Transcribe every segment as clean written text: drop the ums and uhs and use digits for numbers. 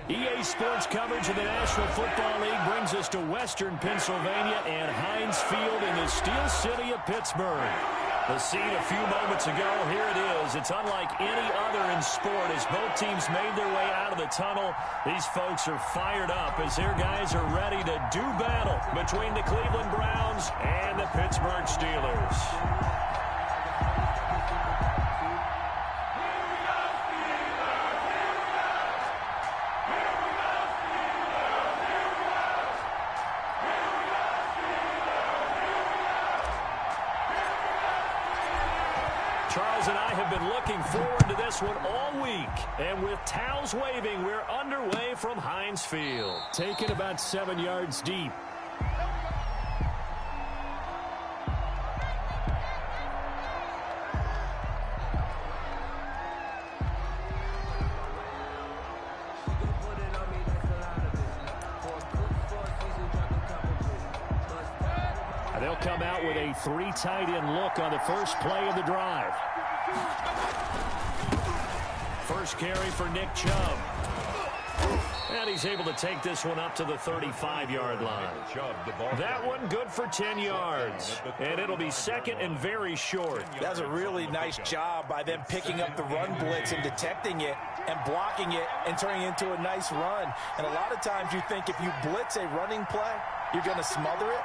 EA Sports coverage of the National Football League brings us to Western Pennsylvania and Heinz Field in the Steel City of Pittsburgh. The scene a few moments ago, here it is. It's unlike any other in sport as both teams made their way out of the tunnel. These folks are fired up as their guys are ready to do battle between the Cleveland Browns and the Pittsburgh Steelers. Charles and I have been looking forward to this one all week. And with towels waving, we're underway from Heinz Field. Taken about 7 yards deep. They'll come out with a 3 tight end look on the first play of the drive. First carry for Nick Chubb. And he's able to take this one up to the 35-yard line. That one good for 10 yards. And it'll be second and very short. That's a really nice job by them picking up the run blitz and detecting it and blocking it and turning it into a nice run. And a lot of times you think if you blitz a running play, you're going to smother it.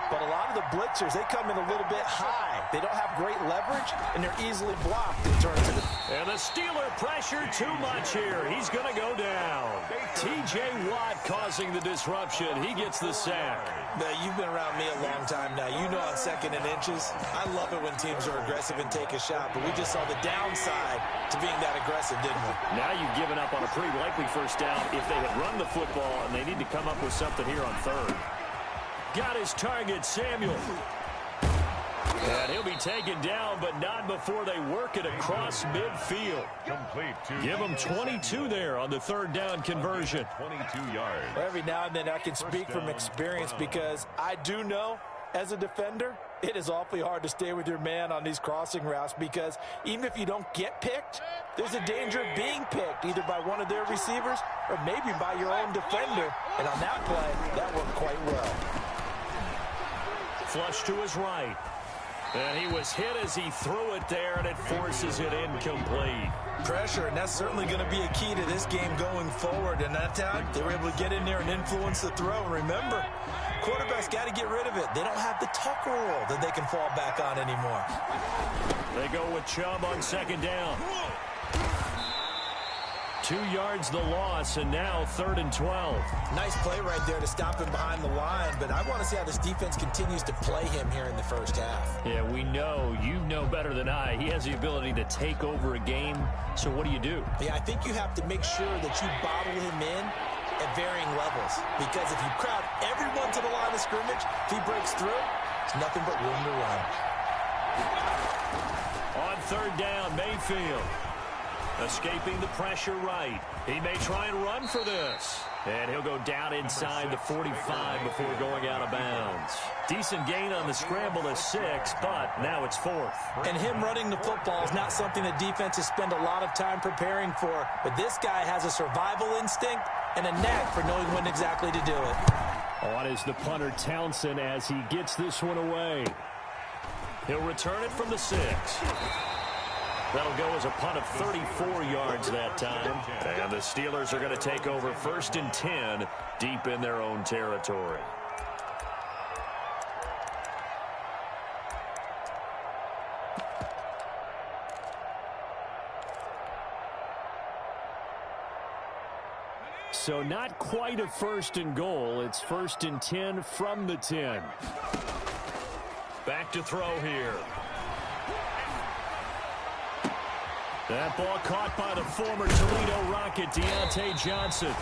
But a lot of the blitzers, they come in a little bit high. They don't have great leverage, and they're easily blocked in terms of the... And the Steeler pressure too much here. He's going to go down. T.J. Watt causing the disruption. He gets the sack. Now, you've been around me a long time now. You know on second and inches, I love it when teams are aggressive and take a shot. But we just saw the downside to being that aggressive, didn't we? Now you've given up on a pretty likely first down if they had run the football, and they need to come up with something here on third. Got his target, Samuel. And he'll be taken down, but not before they work it across midfield. Give him 22 there on the third down conversion. 22 yards. Well, every now and then I can speak from experience because I do know as a defender, it is awfully hard to stay with your man on these crossing routes because even if you don't get picked, there's a danger of being picked either by one of their receivers or maybe by your own defender. And on that play, that worked quite well. Flush to his right. And he was hit as he threw it there, and it forces it incomplete. Pressure, and that's certainly going to be a key to this game going forward. And that time, they were able to get in there and influence the throw. And remember, quarterbacks got to get rid of it. They don't have the Tucker rule that they can fall back on anymore. They go with Chubb on second down. 2 yards the loss, and now 3rd and 12. Nice play right there to stop him behind the line, but I want to see how this defense continues to play him here in the first half. Yeah, we know, you know better than I, he has the ability to take over a game, so what do you do? Yeah, I think you have to make sure that you bottle him in at varying levels, because if you crowd everyone to the line of scrimmage, if he breaks through, it's nothing but room to run. On third down, Mayfield. Escaping the pressure right. He may try and run for this. And he'll go down inside the 45 before going out of bounds. Decent gain on the scramble to 6, but now it's 4th. And him running the football is not something that defenses spend a lot of time preparing for. But this guy has a survival instinct and a knack for knowing when exactly to do it. On is the punter Townsend as he gets this one away. He'll return it from the 6. That'll go as a punt of 34 yards that time. And the Steelers are going to take over 1st and 10 deep in their own territory. So not quite a 1st and goal. It's 1st and 10 from the 10. Back to throw here. That ball caught by the former Toledo Rocket, Deontay Johnson.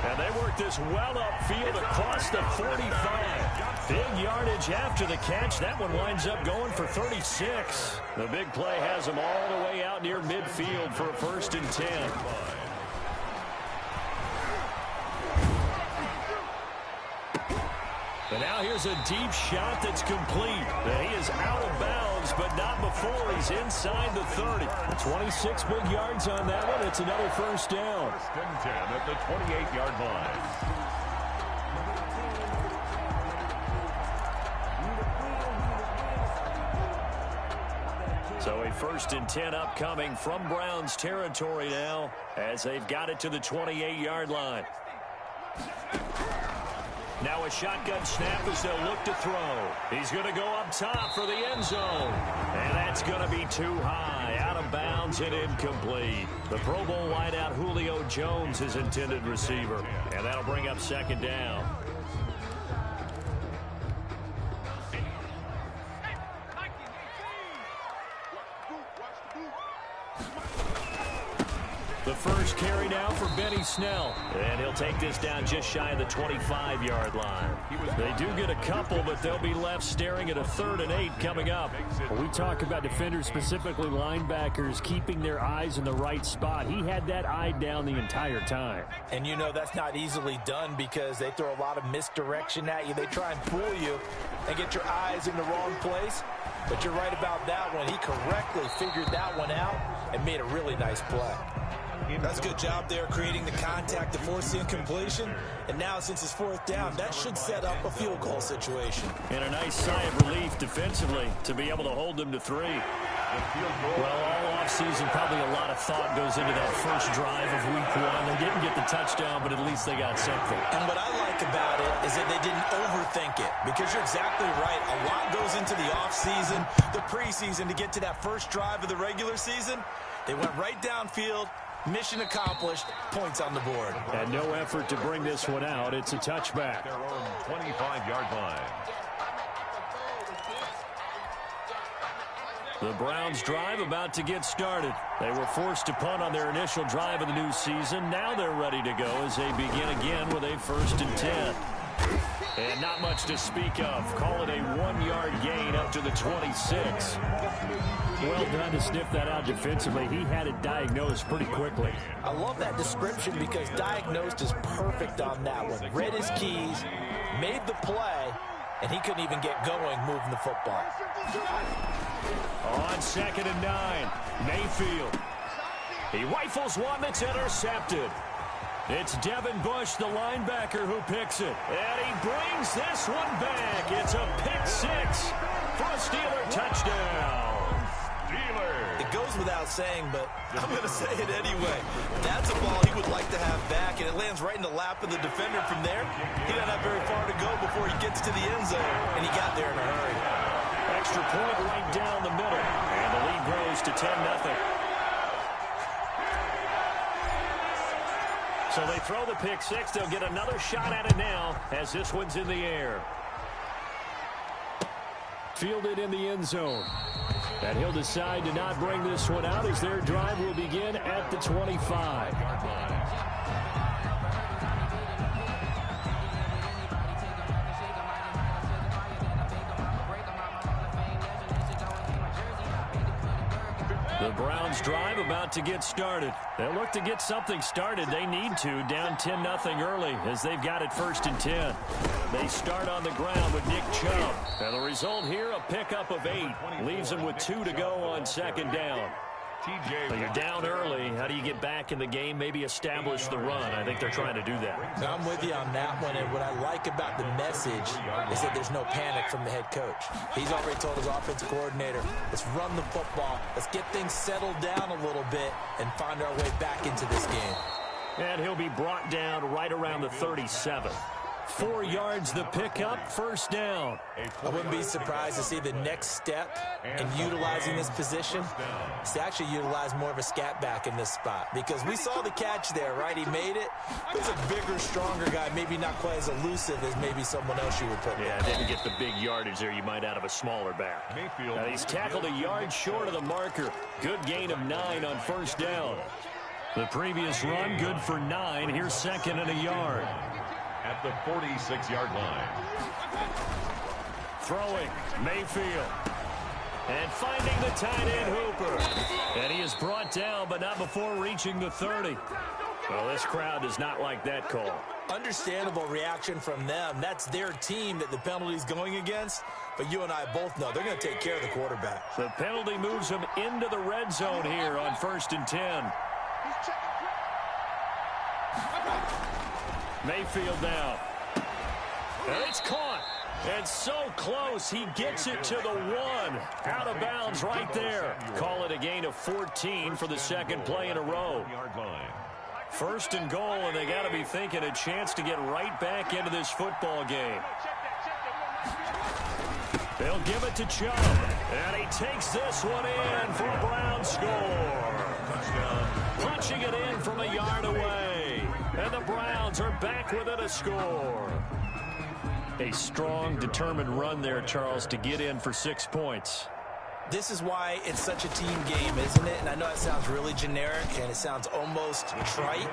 And they work this well upfield across the 45. Big yardage after the catch. That one winds up going for 36. The big play has them all the way out near midfield for a 1st and 10. And now here's a deep shot that's complete. He is out of bounds downs, but not before he's inside the 30. 26 big yards on that one. It's another first down. First and 10 at the 28-yard line. So a first and 10 upcoming from Browns territory now as they've got it to the 28-yard line. Now a shotgun snap as they'll look to throw. He's going to go up top for the end zone. And that's going to be too high. Out of bounds and incomplete. The Pro Bowl wideout Julio Jones is intended receiver. And that'll bring up second down. The first carry now for Benny Snell. And he'll take this down just shy of the 25-yard line. They do get a couple, but they'll be left staring at a 3rd and 8 coming up. When we talk about defenders, specifically linebackers, keeping their eyes in the right spot. He had that eye down the entire time. And you know that's not easily done because they throw a lot of misdirection at you. They try and fool you and get your eyes in the wrong place. But you're right about that one. He correctly figured that one out and made a really nice play. That's a good job there creating the contact to force the incompletion. And now since it's 4th down, that should set up a field goal situation. And a nice sigh of relief defensively to be able to hold them to 3. Well, all offseason, probably a lot of thought goes into that first drive of week 1. They didn't get the touchdown, but at least they got something. And what I like about it is that they didn't overthink it, because you're exactly right. A lot goes into the offseason, the preseason to get to that first drive of the regular season. They went right downfield. Mission accomplished. Points on the board. And no effort to bring this one out. It's a touchback. Their own 25-yard line. The Browns drive about to get started. They were forced to punt on their initial drive of the new season. Now they're ready to go as they begin again with a 1st and 10. And not much to speak of. Call it a 1-yard gain up to the 26. Well done to sniff that out defensively. He had it diagnosed pretty quickly. I love that description because diagnosed is perfect on that one. Read his keys, made the play, and he couldn't even get going moving the football. On 2nd and 9, Mayfield. He rifles one that's intercepted. It's Devin Bush, the linebacker, who picks it. And he brings this one back. It's a pick 6 for a Steeler touchdown. It goes without saying, but I'm going to say it anyway. That's a ball he would like to have back, and it lands right in the lap of the defender from there. He doesn't have very far to go before he gets to the end zone, and he got there in a hurry. Extra point right down the middle, and the lead grows to 10-0. So they throw the pick 6. They'll get another shot at it now as this one's in the air. Fielded in the end zone. And he'll decide to not bring this one out as their drive will begin at the 25. The Browns drive about to get started. They'll look to get something started. They need to, down 10-0 early as they've got it 1st and 10. They start on the ground with Nick Chubb. And the result here, a pickup of 8. Leaves them with 2 to go on 2nd down. But you're down early. How do you get back in the game? Maybe establish the run. I think they're trying to do that. Now, I'm with you on that one, and what I like about the message is that there's no panic from the head coach. He's already told his offensive coordinator, let's run the football, let's get things settled down a little bit and find our way back into this game. And he'll be brought down right around the 37. 4 yards the pickup, 1st down. I wouldn't be surprised to see the next step in utilizing this position is to actually utilize more of a scat back in this spot, because we saw the catch there, right? He made it. He's a bigger, stronger guy, maybe not quite as elusive as maybe someone else you would put. Yeah, didn't get the big yardage there you might out of a smaller back. Now he's tackled a yard short of the marker. Good gain of 9 on 1st down. The previous run, good for 9. Here's 2nd and a yard. At the 46-yard line. Throwing, Mayfield. And finding the tight end, Hooper. And he is brought down, but not before reaching the 30. Well, this crowd does not like that call. Understandable reaction from them. That's their team that the penalty's going against. But you and I both know they're going to take care of the quarterback. The penalty moves him into the red zone here on 1st and 10. Mayfield now. And it's caught. And so close, he gets it to the 1. Out of bounds right there. Call it a gain of 14 for the second play in a row. 1st and goal, and they got to be thinking a chance to get right back into this football game. They'll give it to Chubb, and he takes this one in for a Brown score. Punching it in from a yard away, and the Browns are back within a score. A strong, determined run there, Charles, to get in for 6 points. This is why it's such a team game, isn't it? And I know it sounds really generic and it sounds almost trite,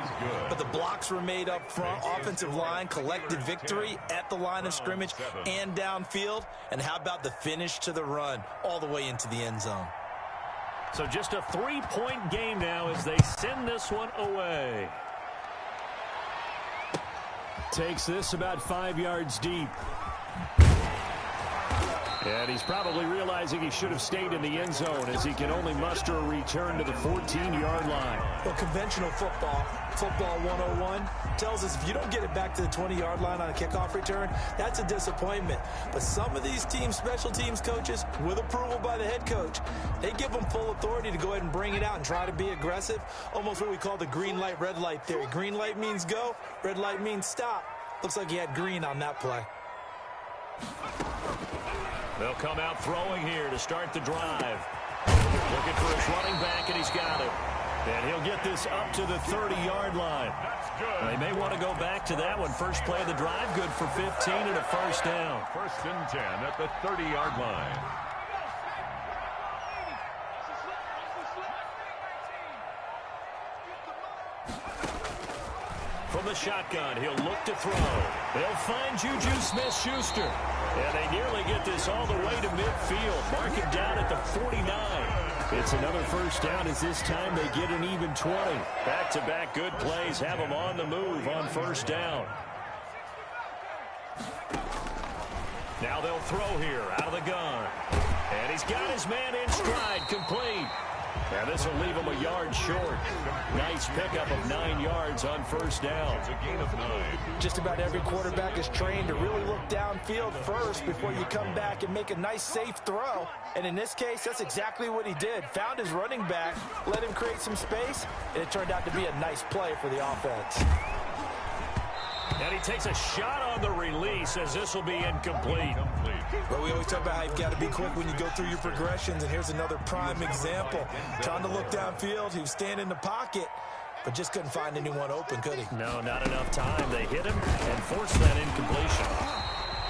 but the blocks were made up front, offensive line, collected victory at the line of scrimmage and downfield. And how about the finish to the run all the way into the end zone? So just a 3-point game now as they send this one away. Takes this about 5 yards deep. And he's probably realizing he should have stayed in the end zone as he can only muster a return to the 14-yard line. Well, conventional football 101, tells us if you don't get it back to the 20-yard line on a kickoff return, that's a disappointment. But some of these teams, special teams coaches, with approval by the head coach, they give them full authority to go ahead and bring it out and try to be aggressive, almost what we call the green light, red light theory. Green light means go, red light means stop. Looks like he had green on that play. They'll come out throwing here to start the drive. Looking for his running back, and he's got it. And he'll get this up to the 30-yard line. They may want to go back to that one. First play of the drive, good for 15 and a first down. 1st and 10 at the 30-yard line. From the shotgun, he'll look to throw. They'll find Juju Smith-Schuster. And they nearly get this all the way to midfield. Mark him down at the 49. It's another first down as this time they get an even 20. Back-to-back good plays have them on the move on first down. Now they'll throw here out of the gun. And he's got his man in stride, complete. And this will leave him a yard short. Nice pickup of 9 yards on first down. It's a gain of 9. Just about every quarterback is trained to really look downfield first before you come back and make a nice, safe throw. And in this case, that's exactly what he did. Found his running back, let him create some space, and it turned out to be a nice play for the offense. And he takes a shot on the release as this will be incomplete. But we always talk about how you've got to be quick when you go through your progressions, and here's another prime example. Trying to look downfield, he was standing in the pocket, but just couldn't find anyone open, could he? No, not enough time. They hit him and forced that incompletion.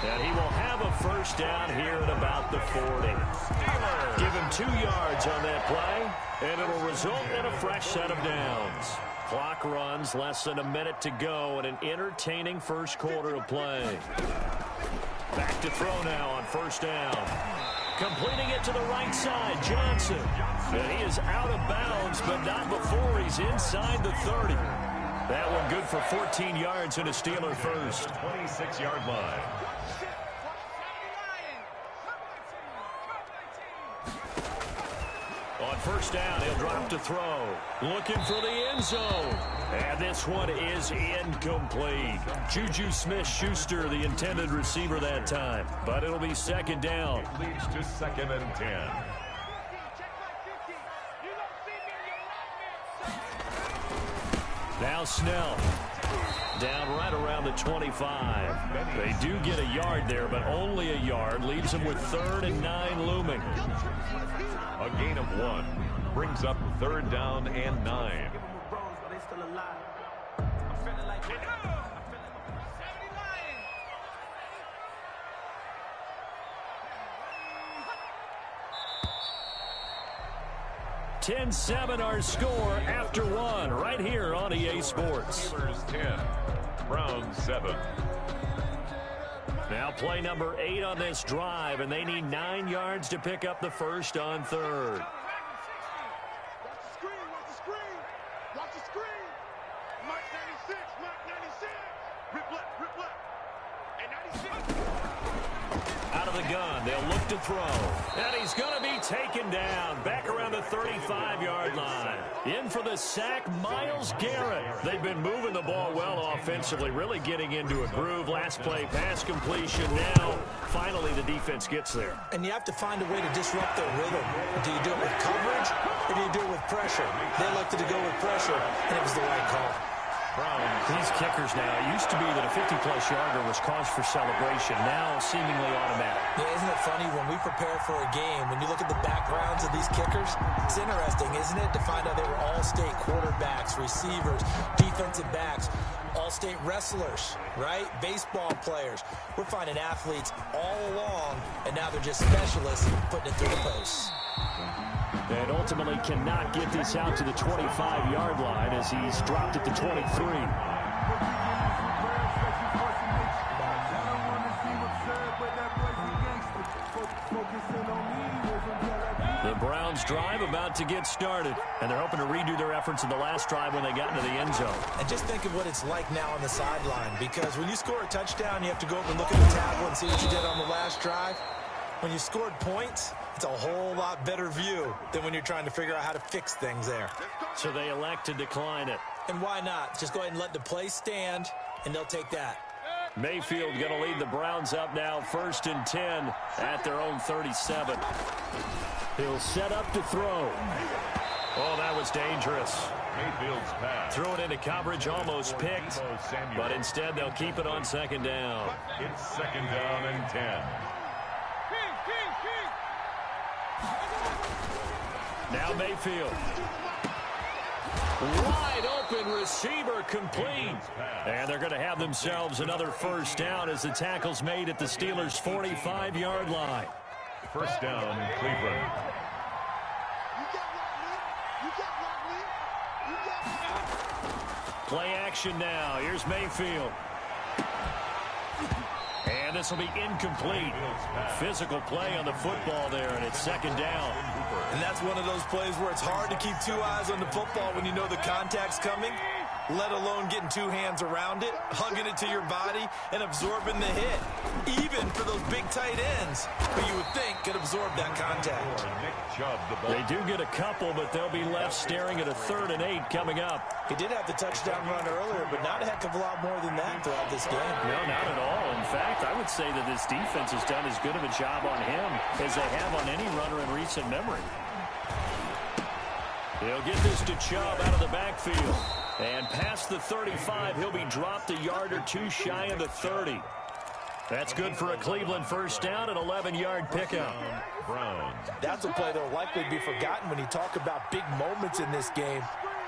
And he will have a first down here at about the 40. Give him 2 yards on that play, and it'll result in a fresh set of downs. Clock runs, less than a minute to go, and an entertaining first quarter of play. Back to throw now on first down. Completing it to the right side, Johnson. And he is out of bounds, but not before he's inside the 30. That one good for 14 yards and a Steeler first. 26-yard line. On first down, he'll drop to throw. Looking for the end zone. And this one is incomplete. Juju Smith-Schuster, the intended receiver that time. But it'll be second down. Leads to 2nd and 10. Now Snell. Down right around the 25. They do get a yard there, but only a yard. Leaves them with 3rd and 9 looming. A gain of 1 brings up 3rd down and 9. $10-7 our score after 1 right here on EA Sports. Steelers 10, Browns 7. Now play number 8 on this drive, and they need 9 yards to pick up the first on 3rd. Out of the gun, they'll look to throw. And he's going to be taken down back around the 35-yard line. In for the sack, Myles Garrett. They've been moving the ball well offensively, really getting into a groove. Last play, pass completion. Now, finally, the defense gets there. And you have to find a way to disrupt their rhythm. Do you do it with coverage, or do you do it with pressure? They elected to go with pressure, and it was the right call. These kickers now, it used to be that a 50-plus yarder was cause for celebration. Now, seemingly automatic. Yeah, isn't it funny when we prepare for a game, when you look at the backgrounds of these kickers, it's interesting, isn't it, to find out they were all-state quarterbacks, receivers, defensive backs, all-state wrestlers, right? Baseball players. We're finding athletes all along, and now they're just specialists putting it through the posts. And ultimately cannot get this out to the 25-yard line as he's dropped at the 23. The Browns drive about to get started, and they're hoping to redo their efforts in the last drive when they got into the end zone. And just think of what it's like now on the sideline, because when you score a touchdown, you have to go up and look at the tablet and see what you did on the last drive. When you scored points, it's a whole lot better view than when you're trying to figure out how to fix things there. So they elect to decline it. And why not? Just go ahead and let the play stand, and they'll take that. Mayfield going to lead the Browns up now, 1st and 10 at their own 37. He'll set up to throw. Oh, that was dangerous. Mayfield's pass. Threw it into coverage, almost picked, but instead they'll keep it on 2nd down. It's 2nd down and 10. Now Mayfield. Wide open receiver complete. And they're going to have themselves another 1st down as the tackle's made at the Steelers' 45-yard line. 1st down, Cleveland. Play action now. Here's Mayfield. And this will be incomplete. Physical play on the football there, and it's 2nd down. And that's one of those plays where it's hard to keep 2 eyes on the football when you know the contact's coming, let alone getting 2 hands around it, hugging it to your body, and absorbing the hit. Even for those big tight ends, who you would think could absorb that contact. They do get a couple, but they'll be left staring at a 3rd and 8 coming up. He did have the touchdown run earlier, but not a heck of a lot more than that throughout this game. No, not at all. In fact, I would say that this defense has done as good of a job on him as they have on any runner in recent memory. He'll get this to Chubb out of the backfield. And past the 35, he'll be dropped a yard or 2 shy of the 30. That's good for a Cleveland 1st down, an 11-yard pickup. That's a play that will likely be forgotten when you talk about big moments in this game.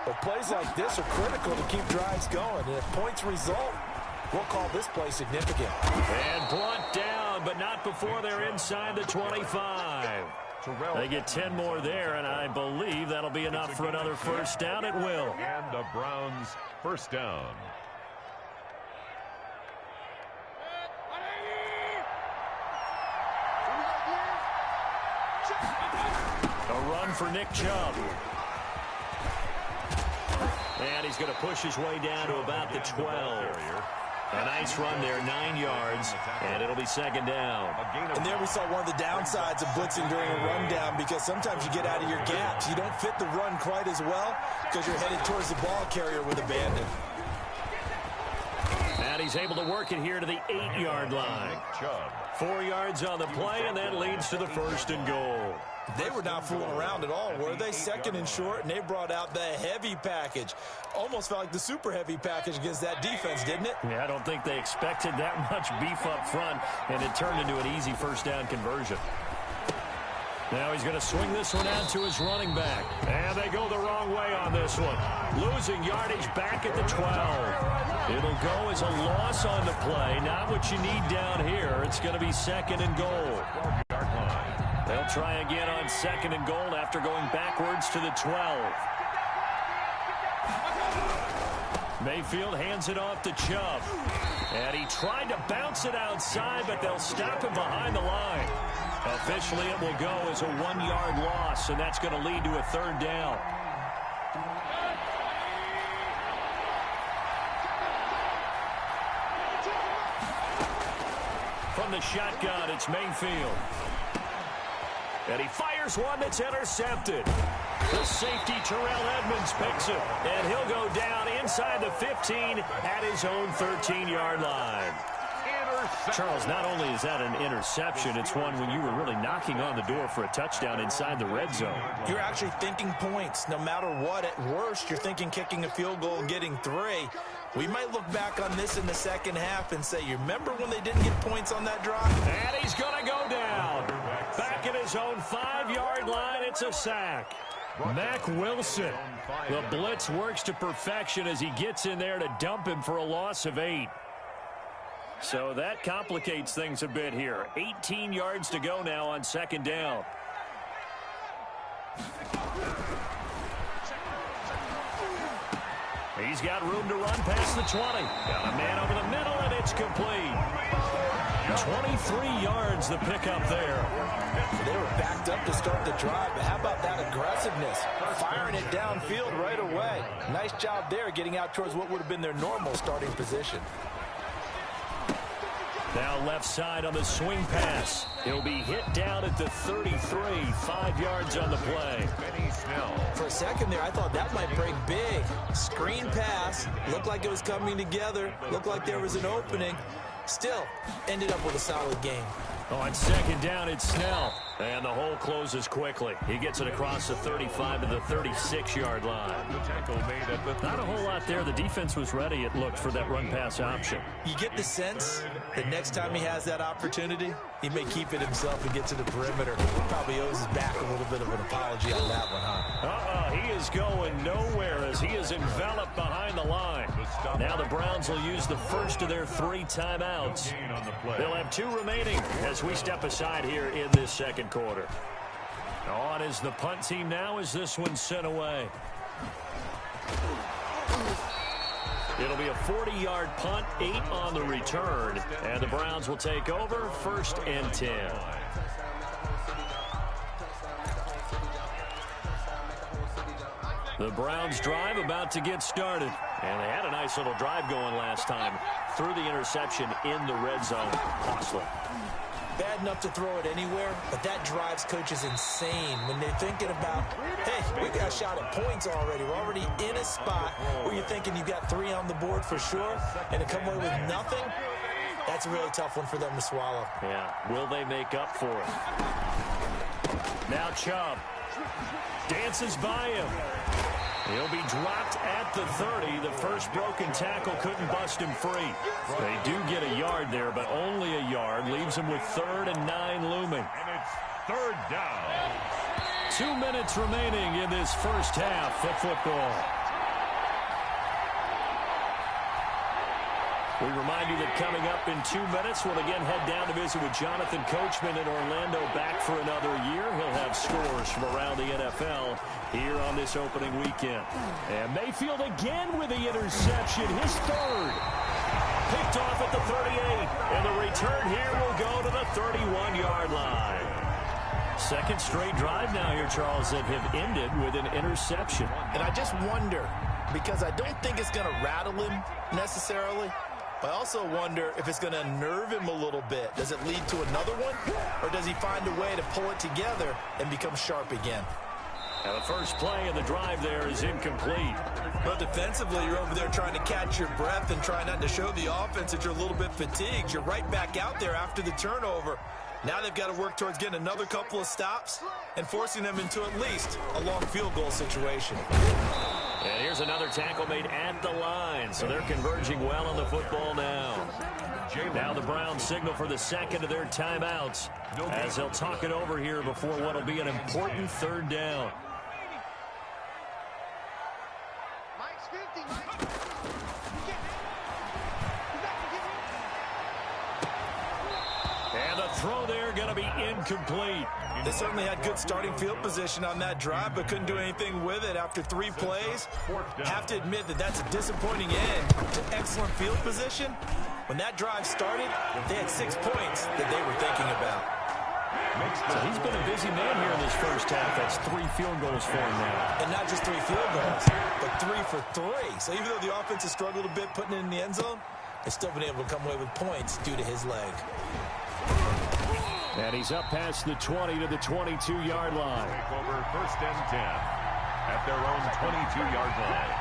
But plays like this are critical to keep drives going. And if points result, we'll call this play significant. And brought down, but not before they're inside the 25. They get 10 more there, and I believe that'll be enough for another 1st down. It will. And the Browns 1st down. A run for Nick Chubb. And he's going to push his way down to about the 12. A nice run there, 9 yards, and it'll be 2nd down. And there we saw one of the downsides of blitzing during a rundown, because sometimes you get out of your gaps. You don't fit the run quite as well because you're headed towards the ball carrier with abandon. And he's able to work it here to the 8-yard line. 4 yards on the play, and that leads to the 1st and goal. They were not fooling around at all, were they? 2nd and short, and they brought out the heavy package. Almost felt like the super heavy package against that defense, didn't it? Yeah, I don't think they expected that much beef up front, and it turned into an easy 1st down conversion. Now he's going to swing this one out to his running back. And they go the wrong way on this one. Losing yardage back at the 12. It'll go as a loss on the play. Not what you need down here. It's going to be 2nd and goal. They'll try again on 2nd and goal after going backwards to the 12. Mayfield hands it off to Chubb. And he tried to bounce it outside, but they'll stop him behind the line. Officially, it will go as a 1-yard loss, and that's going to lead to a 3rd down. the shotgun. It's Mayfield. And he fires one that's intercepted. The safety, Terrell Edmonds, picks it. And he'll go down inside the 15 at his own 13-yard line. Charles, not only is that an interception, it's one when you were really knocking on the door for a touchdown inside the red zone. You're actually thinking points. No matter what, at worst, you're thinking kicking a field goal and getting 3. We might look back on this in the second half and say, you remember when they didn't get points on that drive? And he's going to go down. Back at his own 5-yard line, it's a sack. Mack Wilson. The blitz works to perfection as he gets in there to dump him for a loss of 8. So that complicates things a bit here. 18 yards to go now on second down. He's got room to run past the 20. Got a man over the middle, and it's complete. 23 yards the pickup there. They were backed up to start the drive, but how about that aggressiveness? Firing it downfield right away. Nice job there getting out towards what would have been their normal starting position. Now left side on the swing pass. He'll be hit down at the 33, 5 yards on the play. For a second there, I thought that might break big. Screen pass, looked like it was coming together, looked like there was an opening. Still, ended up with a solid game. On second down, it's Snell. And the hole closes quickly. He gets it across the 35 to the 36-yard line. Not a whole lot there. The defense was ready, it looked, for that run-pass option. You get the sense that next time he has that opportunity, he may keep it himself and get to the perimeter. He probably owes his back a little bit of an apology on that one, huh? He is going nowhere as he is enveloped behind the line. Now the Browns will use the first of their 3 timeouts. They'll have 2 remaining as we step aside here in this second quarter. On is the punt team now as this one's sent away. It'll be a 40-yard punt, 8 on the return, and the Browns will take over 1st and 10. The Browns drive about to get started. And they had a nice little drive going last time. Threw the interception in the red zone. Costly. Bad enough to throw it anywhere, but that drives coaches insane when they're thinking about, hey, we got a shot at points already. We're already in a spot where you're thinking you've got 3 on the board for sure, and to come away with nothing, that's a really tough one for them to swallow. Yeah, will they make up for it? Now Chubb dances by him. He'll be dropped at the 30. The first broken tackle couldn't bust him free. They do get a yard there, but only a yard. Leaves him with 3rd and 9 looming. And it's 3rd down. 2 minutes remaining in this first half of football. We remind you that coming up in 2 minutes, we'll again head down to visit with Jonathan Coachman in Orlando, back for another year. He'll have scores from around the NFL here on this opening weekend. And Mayfield again with the interception, his 3rd. Picked off at the 38, and the return here will go to the 31-yard line. Second straight drive now here, Charles, that have ended with an interception. And I just wonder, because I don't think it's going to rattle him necessarily, but I also wonder if it's going to unnerve him a little bit. Does it lead to another one, or does he find a way to pull it together and become sharp again? Now the first play of the drive there is incomplete. But defensively, you're over there trying to catch your breath and try not to show the offense that you're a little bit fatigued. You're right back out there after the turnover. Now they've got to work towards getting another couple of stops and forcing them into at least a long field goal situation. And here's another tackle made at the line, so they're converging well on the football now. Now the Browns signal for the second of their timeouts as they'll talk it over here before what will be an important 3rd down. And the throw there going to be incomplete. They certainly had good starting field position on that drive, but couldn't do anything with it after 3 plays. Have to admit that that's a disappointing end to excellent field position. When that drive started, they had 6 points that they were thinking about. So he's been a busy man here in this first half. That's 3 field goals for him now. And not just 3 field goals, but 3 for 3. So even though the offense has struggled a bit putting it in the end zone, they've still been able to come away with points due to his leg. And he's up past the 20 to the 22-yard line. Take over 1st and 10 at their own 22-yard line.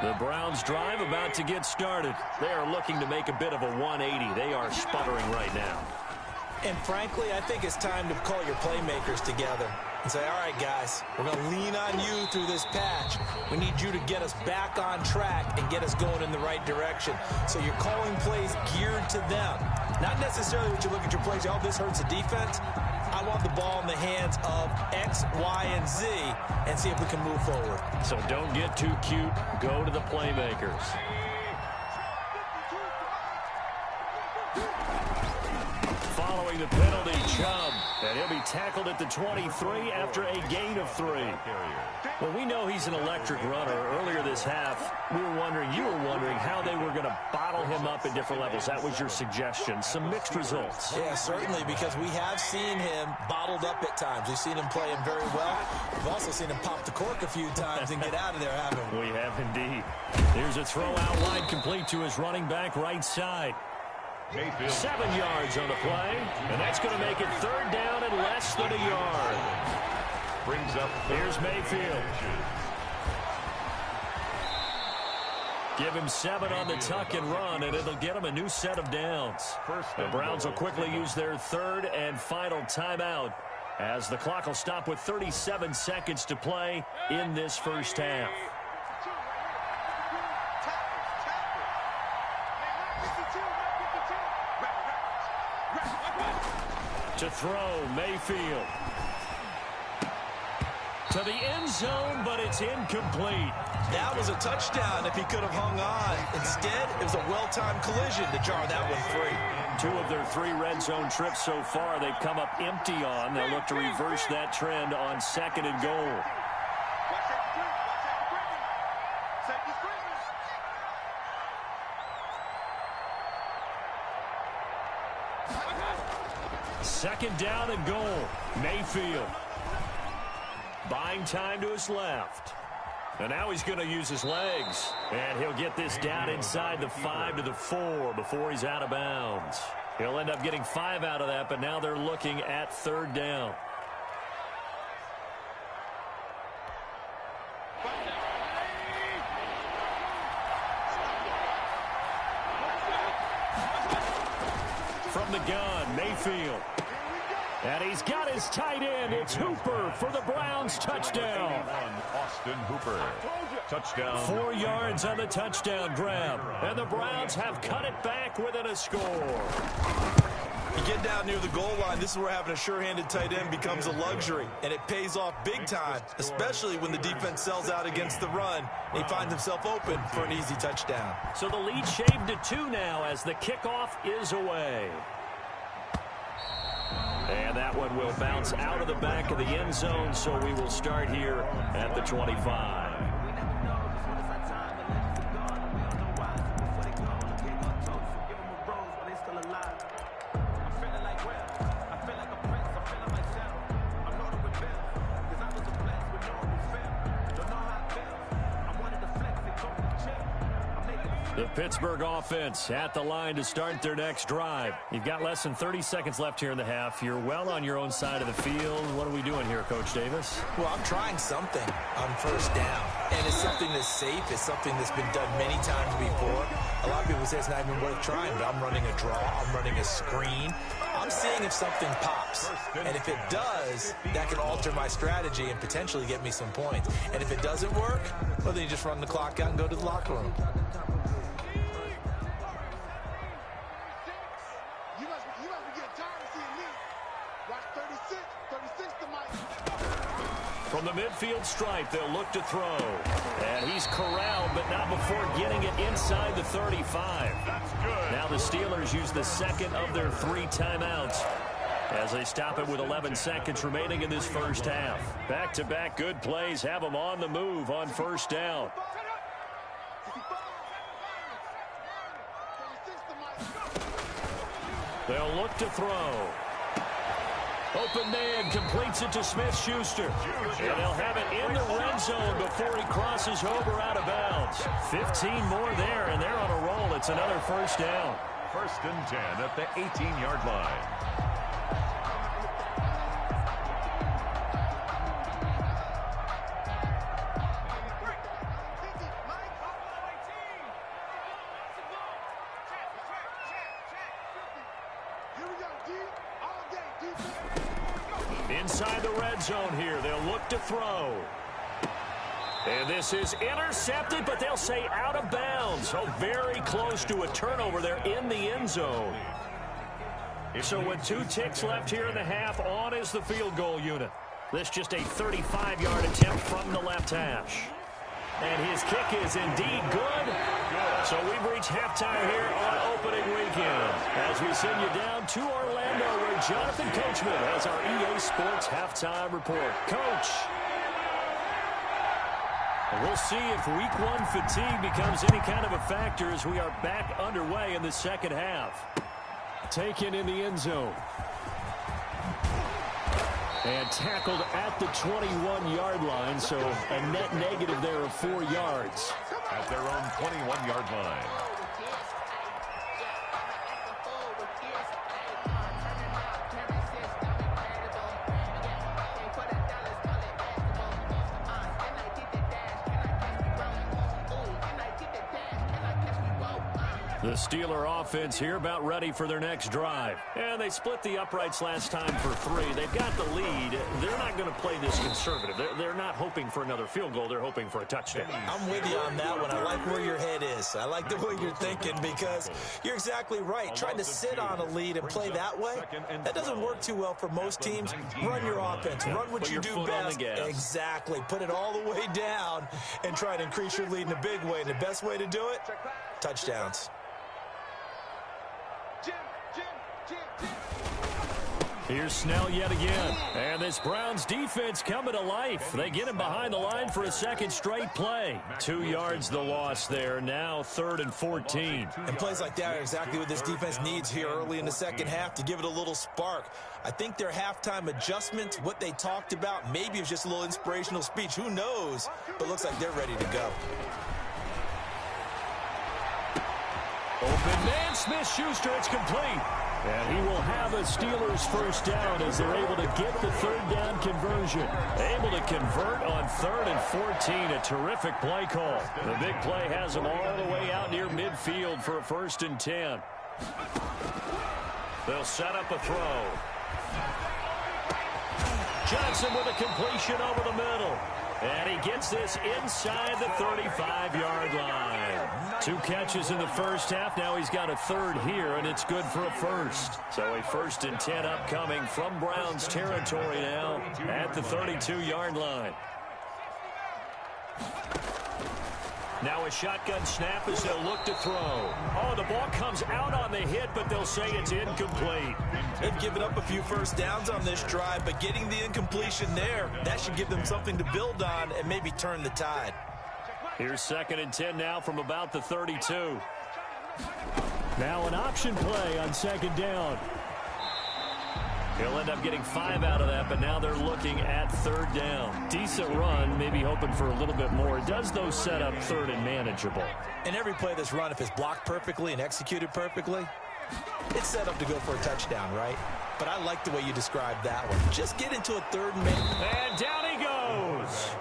The Browns drive about to get started. They are looking to make a bit of a 180. They are sputtering right now. And frankly, I think it's time to call your playmakers together and say, all right, guys, we're going to lean on you through this patch. We need you to get us back on track and get us going in the right direction. So you're calling plays geared to them. Not necessarily what you look at your plays, oh, this hurts the defense. I want the ball in the hands of X, Y, and Z and see if we can move forward. So don't get too cute. Go to the playmakers. Following the penalty, Chubb. And he'll be tackled at the 23 after a gain of 3. Well, we know he's an electric runner. Earlier this half, you were wondering how they were going to bottle him up at different levels. That was your suggestion. Some mixed results. Yeah, certainly, because we have seen him bottled up at times. We've seen him playing very well. We've also seen him pop the cork a few times and get out of there, haven't we? We have indeed. Here's a throw out wide complete to his running back right side. Mayfield. 7 yards on the play, and that's going to make it 3rd down and less than a yard. Brings up. Here's Mayfield. Give him 7 on the tuck and run, and it'll get him a new set of downs. The Browns will quickly use their 3rd and final timeout as the clock will stop with 37 seconds to play in this first half. To throw, Mayfield. To the end zone, but it's incomplete. That was a touchdown if he could have hung on. Instead, it was a well-timed collision to jar that one free. 2 of their 3 red zone trips so far they've come up empty on. They'll look to reverse that trend on 2nd and goal. Second down and goal. Mayfield. Buying time to his left. And now he's going to use his legs. And he'll get this down inside the 5 to the 4 before he's out of bounds. He'll end up getting 5 out of that, but now they're looking at 3rd down. From the gun, Mayfield. And he's got his tight end. It's Hooper for the Browns touchdown. Austin Hooper. Touchdown. 4 yards on the touchdown grab. And the Browns have cut it back within a score. You get down near the goal line, this is where having a sure-handed tight end becomes a luxury. And it pays off big time, especially when the defense sells out against the run. And he finds himself open for an easy touchdown. So the lead shaved to 2 now as the kickoff is away. And that one will bounce out of the back of the end zone, so we will start here at the 25. The Pittsburgh offense at the line to start their next drive. You've got less than 30 seconds left here in the half. You're well on your own side of the field. What are we doing here, Coach Davis? Well, I'm trying something on 1st down. And it's something that's safe. It's something that's been done many times before. A lot of people say it's not even worth trying, but I'm running a draw. I'm running a screen. I'm seeing if something pops. And if it does, that can alter my strategy and potentially get me some points. And if it doesn't work, well, then you just run the clock out and go to the locker room. From the midfield stripe, they'll look to throw. And he's corralled, but not before getting it inside the 35. That's good. Now the Steelers use the 2nd of their 3 timeouts as they stop it with 11 seconds remaining in this first half. Back-to-back good plays have them on the move on 1st down. They'll look to throw. Open man completes it to Smith-Schuster. And they'll have it in the red zone before he crosses over out of bounds. 15 more there, and they're on a roll. It's another first down. 1st and 10 at the 18-yard line. Inside the red zone here, they'll look to throw. And this is intercepted, but they'll say out of bounds. So very close to a turnover there in the end zone. So with 2 ticks left here in the half, on is the field goal unit. This just a 35-yard attempt from the left hash. And his kick is indeed good. So we've reached halftime here on opening weekend. As we send you down to Orlando, where Jonathan Coachman has our EA Sports halftime report. Coach. And we'll see if week 1 fatigue becomes any kind of a factor as we are back underway in the second half. Taken in the end zone. And tackled at the 21-yard line, so a net negative there of 4 yards. At their own 21-yard line. The Steeler offense here about ready for their next drive. And they split the uprights last time for 3. They've got the lead. They're not going to play this conservative. They're not hoping for another field goal. They're hoping for a touchdown. I'm with you on that one. I like where your head is. I like the way you're thinking because you're exactly right. Trying to sit on a lead and play that way, that doesn't work too well for most teams. Run your offense. Run what you do best. Exactly. Put it all the way down and try to increase your lead in a big way. And the best way to do it, touchdowns. Here's Snell yet again. And this Browns defense coming to life. They get him behind the line for a second straight play. 2 yards the loss there. Now 3rd and 14. And plays like that are exactly what this defense needs here early in the second half to give it a little spark. I think their halftime adjustment, what they talked about, maybe it was just a little inspirational speech. Who knows? But looks like they're ready to go. Open man, Smith-Schuster, it's complete. And he will have a Steelers first down as they're able to get the 3rd down conversion. Able to convert on 3rd and 14. A terrific play call. The big play has them all the way out near midfield for a 1st and 10. They'll set up a throw. Johnson with a completion over the middle. And he gets this inside the 35-yard line. 2 catches in the first half. Now he's got a 3rd here, and it's good for a 1st. So a 1st and 10 upcoming from Browns territory now at the 32-yard line. Now a shotgun snap as they'll look to throw. Oh, the ball comes out on the hit, but they'll say it's incomplete. They've given up a few first downs on this drive, but getting the incompletion there, that should give them something to build on and maybe turn the tide. Here's 2nd and 10 now from about the 32. Now an option play on 2nd down. He'll end up getting 5 out of that, but now they're looking at 3rd down. Decent run, maybe hoping for a little bit more. It does, though, set up 3rd and manageable. And every play that's run, if it's blocked perfectly and executed perfectly, it's set up to go for a touchdown, right? But I like the way you described that one. Just get into a 3rd and And down he goes.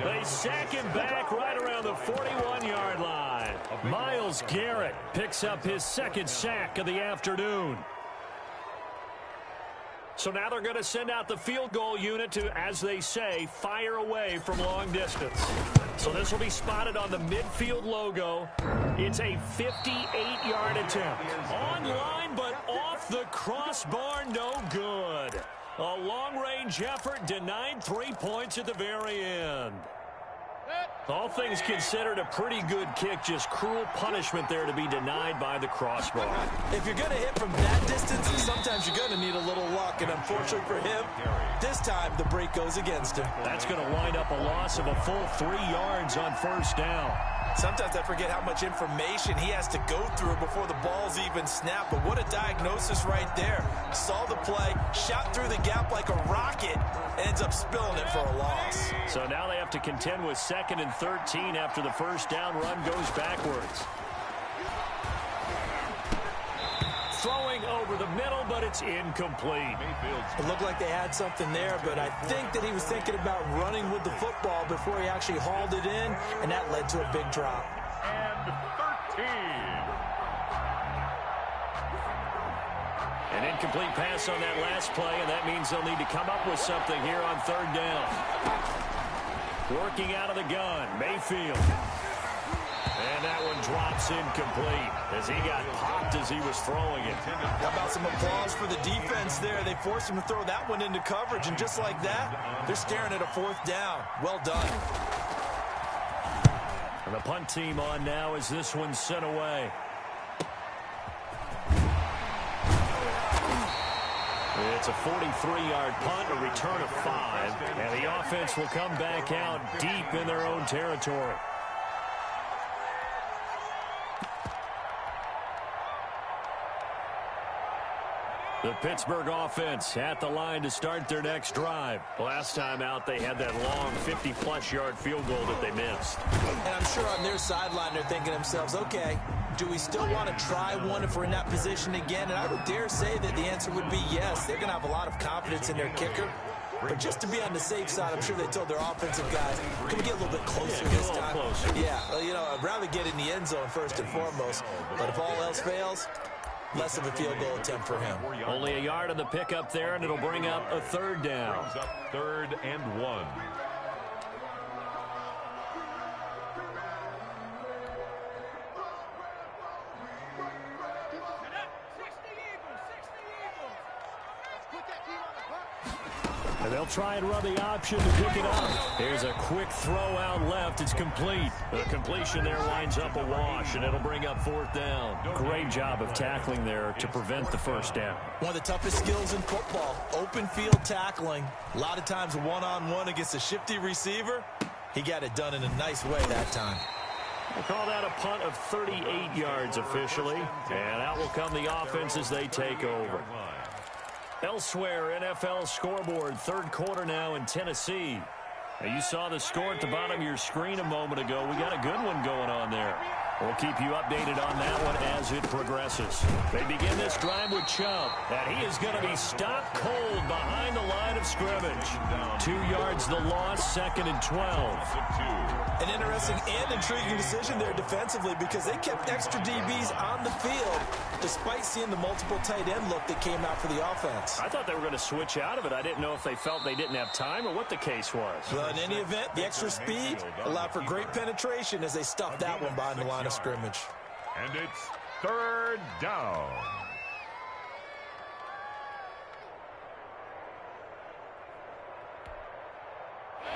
They sack him back right around the 41-yard line. Myles Garrett picks up his 2nd sack of the afternoon. So now they're going to send out the field goal unit to, as they say, fire away from long distance. So this will be spotted on the midfield logo. It's a 58-yard attempt. On line, but off the crossbar, no good. A long-range effort denied 3 points at the very end. All things considered, a pretty good kick. Just cruel punishment there to be denied by the crossbar. If you're going to hit from that distance, sometimes you're going to need a little luck. And unfortunately for him, this time the break goes against him. That's going to wind up a loss of a full 3 yards on first down. Sometimes I forget how much information he has to go through before the ball's even snapped. But what a diagnosis right there. Saw the play, shot through the gap like a rocket, and ends up spilling it for a loss. So now they have to contend with 2nd and 13 after the first down run goes backwards. Throwing over the middle, but it's incomplete. It looked like they had something there, but I think that he was thinking about running with the football before he actually hauled it in, and that led to a big drop. And 13. An incomplete pass on that last play, and that means they'll need to come up with something here on 3rd down. Working out of the gun, Mayfield. And that one drops incomplete as he got popped as he was throwing it. How about some applause for the defense there? They forced him to throw that one into coverage, and just like that, they're staring at a 4th down. Well done. And the punt team on now as this one's sent away. It's a 43-yard punt, a return of 5, and the offense will come back out deep in their own territory. The Pittsburgh offense at the line to start their next drive. Last time out, they had that long 50-plus yard field goal that they missed. And I'm sure on their sideline they're thinking to themselves, okay, do we still want to try one if we're in that position again? And I would dare say that the answer would be yes. They're going to have a lot of confidence in their kicker. But just to be on the safe side, I'm sure they told their offensive guys, can we get a little bit closer this time? Closer. Yeah, well, you know, I'd rather get in the end zone first and foremost. But if all else fails, less of a field goal attempt for him. Only a yard on the pickup there, and it'll bring up a 3rd down. Brings up 3rd and 1. And they'll try and run the option to pick it up. Here's a quick throw out left. It's complete. The completion there winds up a wash, and it'll bring up 4th down. Great job of tackling there to prevent the first down. One of the toughest skills in football, open field tackling. A lot of times one-on-one against a shifty receiver. He got it done in a nice way that time. We'll call that a punt of 38 yards officially. And out will come the offense as they take over. Elsewhere, NFL scoreboard, 3rd quarter now in Tennessee. Now, you saw the score at the bottom of your screen a moment ago. We got a good one going on there. We'll keep you updated on that one as it progresses. They begin this drive with Chubb, and he is going to be stopped cold behind the line of scrimmage. 2 yards the loss, 2nd and 12. An interesting and intriguing decision there defensively because they kept extra DBs on the field despite seeing the multiple tight end look that came out for the offense. I thought they were going to switch out of it. I didn't know if they felt they didn't have time or what the case was. Well, in any event, the extra speed allowed for great penetration as they stuffed that one behind the line of scrimmage. And it's 3rd down.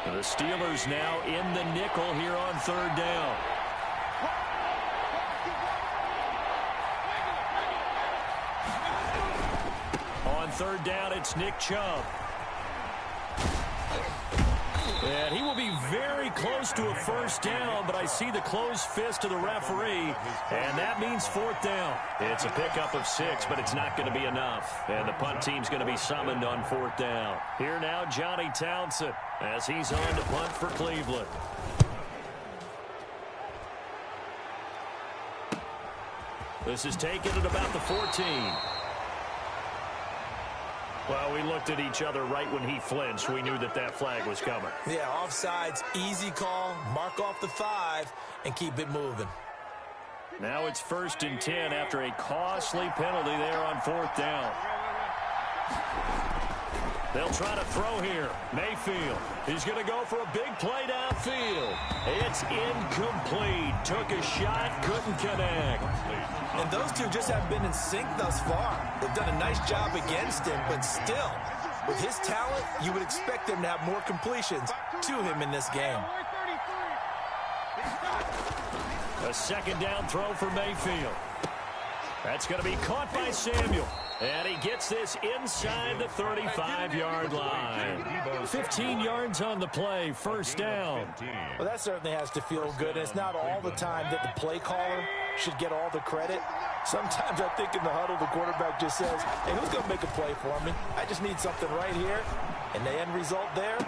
The Steelers now in the nickel here on 3rd down. On 3rd down, it's Nick Chubb. And he will be very close to a first down, but I see the closed fist of the referee, and that means 4th down. It's a pickup of 6, but it's not going to be enough. And the punt team's going to be summoned on 4th down. Here now, Johnny Townsend, as he's on to punt for Cleveland. This is taken at about the 14. Well, we looked at each other right when he flinched. We knew that that flag was coming. Yeah, offsides, easy call, mark off the 5, and keep it moving. Now it's 1st and 10 after a costly penalty there on 4th down. They'll try to throw here. Mayfield, he's going to go for a big play downfield. It's incomplete. Took a shot, couldn't connect. And those two just haven't been in sync thus far. They've done a nice job against him, but still, with his talent, you would expect them to have more completions to him in this game. A second down throw for Mayfield. That's going to be caught by Samuel. And he gets this inside the 35-yard line. 15 yards on the play, first down. Well, that certainly has to feel good. And it's not all the time that the play caller should get all the credit. Sometimes I think in the huddle, the quarterback just says, hey, who's going to make a play for me? I just need something right here. And the end result there.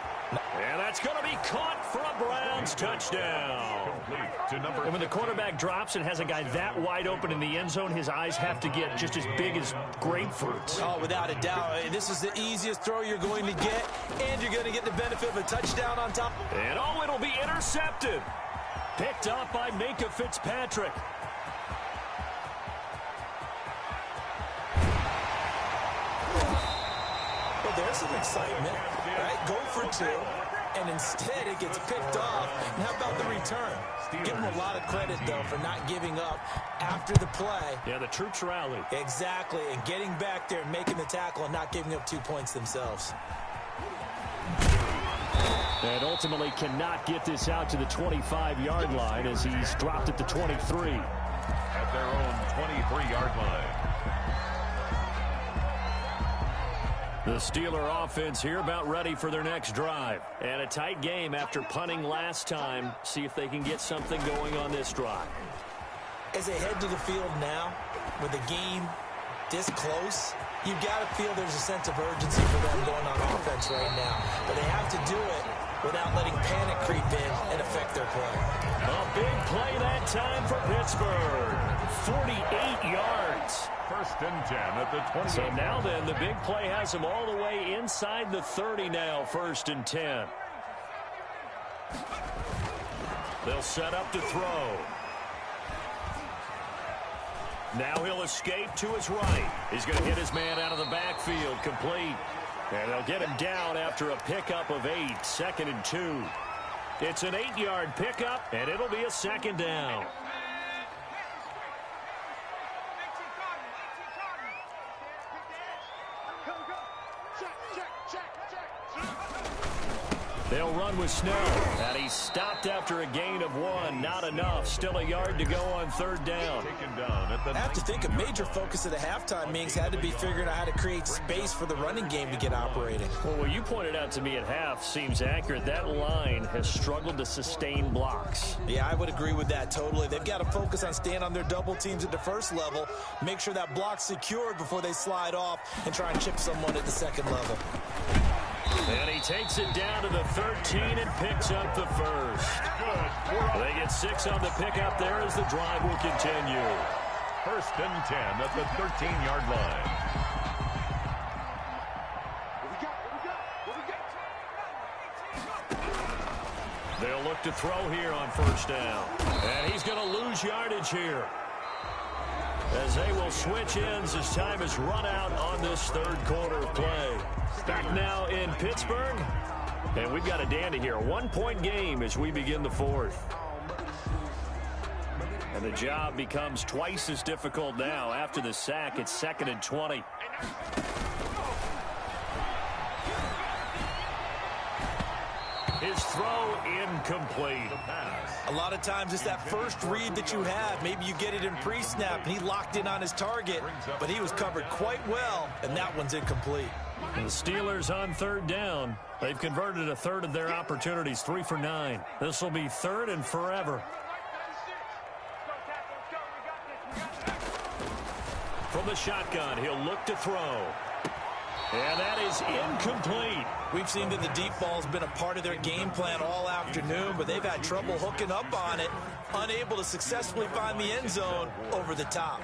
And that's going to be caught for a Browns touchdown. And when the quarterback drops and has a guy that wide open in the end zone, his eyes have to get just as big as grapefruits. Oh, without a doubt. This is the easiest throw you're going to get, and you're going to get the benefit of a touchdown on top. And oh, it'll be intercepted. Picked up by Minka Fitzpatrick. Well, there's some excitement, right? Go for two, and instead it gets picked off. And how about the return? Give him a lot of credit, though, for not giving up after the play. Yeah, the troops rallied. Exactly, and getting back there and making the tackle and not giving up 2 points themselves. And ultimately cannot get this out to the 25-yard line as he's dropped at the 23. At their own 23-yard line. The Steeler offense here about ready for their next drive. And a tight game after punting last time. See if they can get something going on this drive. As they head to the field now, with the game this close, you've got to feel there's a sense of urgency for them going on offense right now. But they have to do it without letting panic creep in and affect their play. A big play that time for Pittsburgh. 48 yards. First and 10 at the 20. So now then, the big play has them all the way inside the 30 now, first and 10. They'll set up to throw. Now he'll escape to his right. He's going to hit his man out of the backfield, complete. And they'll get him down after a pickup of 8, second and 2. It's an 8-yard pickup, and it'll be a second down. They'll run with Snow. And he's stopped after a gain of 1. Not enough. Still a yard to go on third down. I have to think a major focus of the halftime meetings had to be figuring out how to create space for the running game to get operating. Well, what you pointed out to me at half seems accurate. That line has struggled to sustain blocks. Yeah, I would agree with that totally. They've got to focus on staying on their double teams at the first level, make sure that block's secured before they slide off and try and chip someone at the second level. And he takes it down to the 13 and picks up the first. They get 6 on the pickup there as the drive will continue. First and 10 at the 13-yard line. They'll look to throw here on first down. And he's going to lose yardage here, as they will switch ends as time is run out on this third quarter of play. Back now in Pittsburgh, and we've got a dandy here. 1-point game as we begin the fourth. And the job becomes twice as difficult now after the sack. It's second and 20. His throw incomplete. A lot of times it's that first read that you have. Maybe you get it in pre-snap, and he locked in on his target, but he was covered quite well, and that one's incomplete. And the Steelers on third down. They've converted a third of their opportunities, 3 for 9. This will be third and forever. From the shotgun, he'll look to throw. And that is incomplete. We've seen that the deep ball's been a part of their game plan all afternoon, but they've had trouble hooking up on it, unable to successfully find the end zone over the top.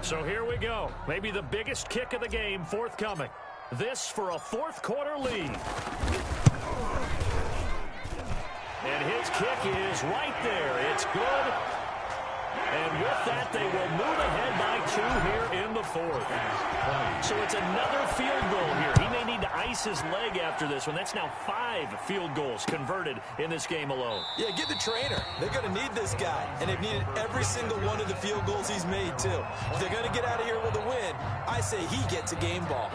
So here we go. Maybe the biggest kick of the game forthcoming. This for a fourth quarter lead. And his kick is right there. It's good. And with that, they will move ahead by 2 here in the fourth. So it's another field goal here. He may need to ice his leg after this one. That's now 5 field goals converted in this game alone. Yeah, get the trainer. They're going to need this guy. And they've needed every single one of the field goals he's made, too. If they're going to get out of here with a win, I say he gets a game ball.